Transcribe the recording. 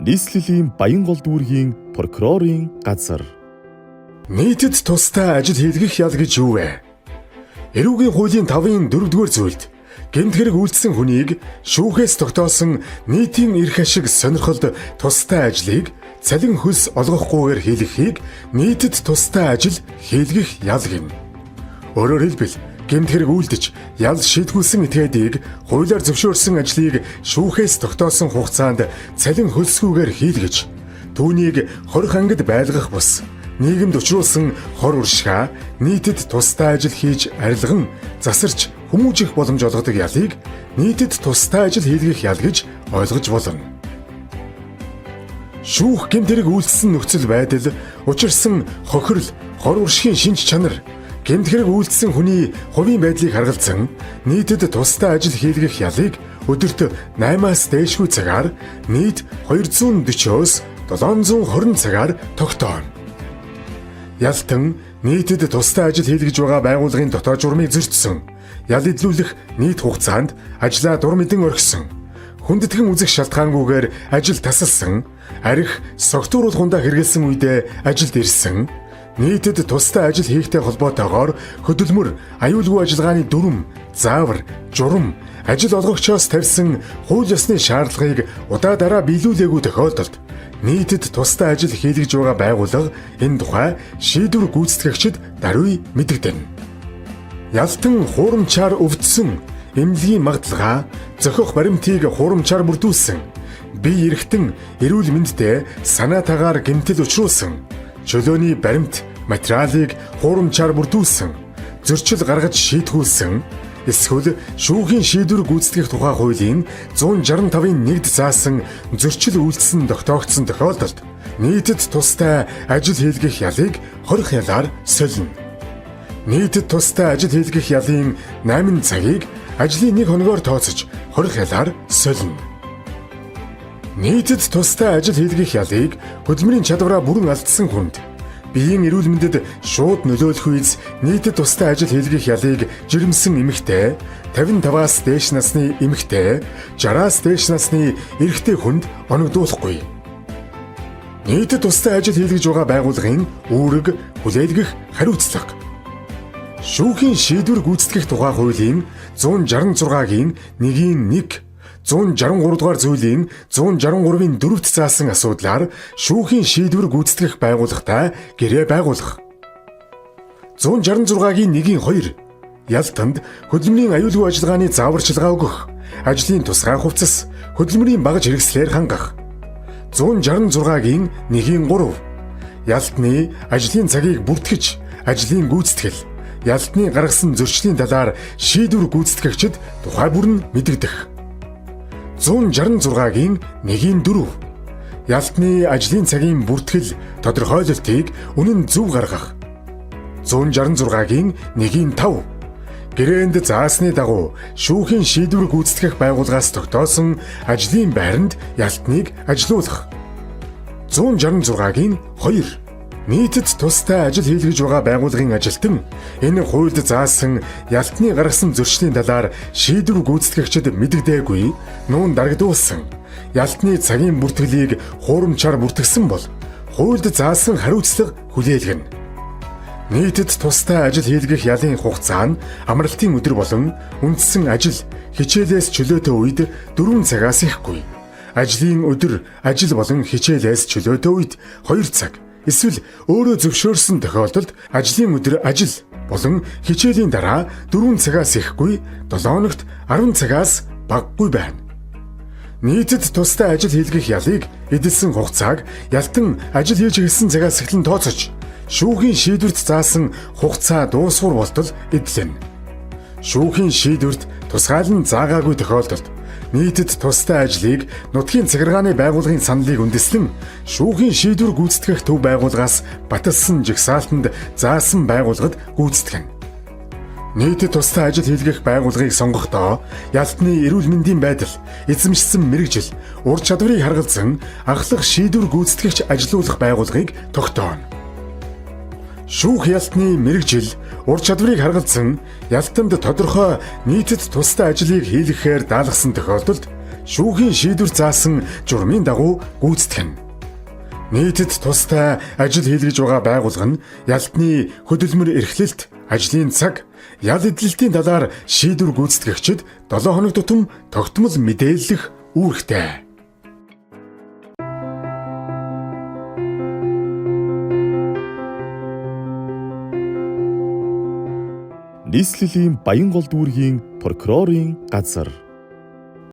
нийслэлийн Баянгол дүүргийн прокурорын газар. Нийтэд тусдаа ажил хийлгэх ял гэж юу вэ? Эрүүгийн хуулийн 5-ын 4-р зүйлд гэмт хэрэг үйлдсэн хүнийг шүүхээс тогтоосон нийтийн эрх ашиг сонирхолд тусдаа ажлыг цалин хөлс олгохгүйгээр хийлгэхийг нийтэд тусдаа ажил хийлгэх ял гэнэ. Өөрөөр хэлбэл гэмт хэрэг үйлдэж ял шийтгүүлсэн этгээдийг хуулиар зөвшөөрсөн ажлыг шүүхээс тогтоосон хугацаанд цалин хөлсгүйгээр хийлгэж түүнийг хорих ангид байлгах бус нийгэмд учруулсан хор уршгаа нийтэд тусдаа ажил хийж арилган засарч хүмүүжих боломж олгодог ялыг нийтэд тусдаа ажил хийлгэх ял гэж ойлгож болно. Шүүх гэмт хэрэг үйлдсэн нөхцөл байдал, учирсан хохирол, хор уршгийн шинж чанар, гэмт хэрэг үйлдсэн хүний хувийн байдлыг харгалзан нийтэд тусдаа ажил хийлгэх ялыг өдөрт 8-аас дээшгүй цагаар нийт 240-оос 720 цагаар тогтооно. Ялтан нийтэд тусдаа ажил хийлгэж байгаа байгууллагын дотоод журмыг зөрчсөн, ял эдлүүлэх нийт хугацаанд ажлаа дур мэдэн орхисон, хүндэтгэн үзэх шалтгаангүйгээр ажил тасалсан, арх согтууруулахундаа хэрэгэлсэн үедээ ажилд ирсэн, нийтэд тусдаа ажил хийхтэй холбоотойгоор хөдөлмөр, аюулгүй ажиллагааны дүрм, заавар, журам, ажил олгогчоос тавьсан хууль ёсны шаардлагыг удаа дараа биелүүлээгүй тохиолдолд нийтэд тусдаа ажил хийлгэж байгаа байгууллага энэ тухай шийдвэр гүйцэтгэгчид даруй мэдэгдэнэ. Ялтан хуурамчаар өвдсөн, эмнэлгийн магадлага, зохих баримтыг хуурамчаар бүрдүүлсэн, бие эрхтэн эрүүл мэндэд санаатаагаар гэмтэл учруулсан, чөлөөний баримт, материалыг хуурамчаар бүрдүүлсэн, зөрчил гаргаж шийтгүүлсэн, эсвэл шүүхийн шийдвэр гүйцэтгэх тухай хуулийн 165-ын 1-д заасан зөрчил үйлдсэн тогтоогдсон тохиолдолд нийтэд тусдаа ажил хийлгэх ялыг хорих ялаар солино. Нийтэд тусдаа ажил хийлгэх ялын 8 цагийг ажлын 1 хоногоор тооцож хорих ялаар солино. Нийтэд тусдаа ажил хийлгэх ялыг хөдөлмөрийн чадвараа бүрэн алдсан хүнд биеийн эрүүл мэндэд шууд нөлөөлөх үйс нийтэд тусдаа ажил хийлгэх ялыг жирэмсэн эмэгтэй, 55-аас дээш насны эмэгтэй, 60-аас дээш насны эрэгтэй хүнд оногдуулахгүй. Нийтэд тусдаа ажил хийлгэж байгаа байгууллагын үүрэг, хүлээлгэх хариуцлага. Шүүхийн шийдвэр гүйцэтгэх тухай хуулийн 166-гийн 1-1 163 дугаар зүйлийн 163-ийн 4-т заасан асуудлаар шүүхийн шийдвэр гүйцэтгэх байгууллагатай гэрээ байгуулах. 166-гийн 1-2 ялтанд хөдөлмөрийн аюулгүй ажиллагааны зааварчилгаа өгөх, ажлын тусгай хувцас, хөдөлмөрийн багаж хэрэгслээр хангах. 166-гийн 1-3 ялтны ажлын цагийг бүртгэж, ажлын гүйцэтгэл, ялтны гаргасан зөрчлийн талаар шийдвэр гүйцэтгэгчид тухай бүр нь мэдэгдэх. 166-гийн 1-4 ялтны ажлын цагийн бүртгэл тодорхойлолтыг үнэн зөв гаргах. 166-гийн 1-5 гэрээнд заасны дагуу шүүхийн шийдвэр гүйцэтгэх байгууллагаас тогтоосон ажлын байранд ялтныг ажилуулах. 166-гийн 2 нийтэд тусдаа ажил хийлгэж байгаа байгууллагын ажилтан энэ хуульд заасан ялтны гаргасан зөрчлийн талаар шийдвэр гүйцэтгэгчид мэдэгдээгүй нүүн дарагдуулсан ялтны цагийн бүртгэлийг хуурамчаар бүртгэсэн бол хуульд заасан хариуцлага хүлээлгэнэ. Нийтэд тусдаа ажил хийлгэх ялын хугацаа нь амралтын өдөр болон үндсэн ажил хичээлээс чөлөөтэй үед 4 цагаас ихгүй. Ажлын өдөр ажил болон хичээлээс чөлөөтэй үед 2 цаг. Эсвэл өөрөө зөвшөөрсөн тохиолдолд ажлын өдөр ажил болон хичээлийн дараа 4 цагаас ихгүй 7 хоногт 10 цагаас багагүй байна. Нийтэд тусдаа ажил хийлгэх ялыг эдэлсэн хугацааг ялтан ажил хийж эхэлсэн цагаас эхлэн тооцож шүүхийн шийдвэрт заасан хугацаа дуусвар болтол эдлэнэ. Шүүхийн шийдвэрт тусгайлан заагаагүй тохиолдолд нийтэд тусдаа ажлыг нутгийн захиргааны байгууллагын саналыг үндэслэн шүүхийн шийдвэр гүйцэтгэх төв байгууллагаас баталсан жагсаалтанд заасан байгууллагад гүйцэтгэнэ. Нийтэд тусдаа ажил хийлгэх байгууллагыг сонгохдоо ялтны эрүүл мэндийн байдал, эзэмшсэн мэргэжил, ур чадварыг харгалзан ахлах шийдвэр гүйцэтгэгч ажилуулах байгууллагыг тогтооно. Шүүх ялтны мэргэжил, ур чадварыг харгалзан ялтанд тодорхой нийтэд тусдаа ажлыг хийлгэхээр даалгасан тохиолдолд шүүхийн шийдвэр заасан журмын дагуу гүйцэтгэх нь. Нийтэд тустай ажил хийлгэж байгаа байгууллага нь ялтны хөдөлмөр эрхлэлт, ажлын цаг, ял эдлэлтийн талаар шийдвэр гүйцэтгэгчид 7 хоног тутам тогтмол мэдээлэх үүрэгтэй. Нийслэлийн Баянгол дүүргийн прокурорын газар.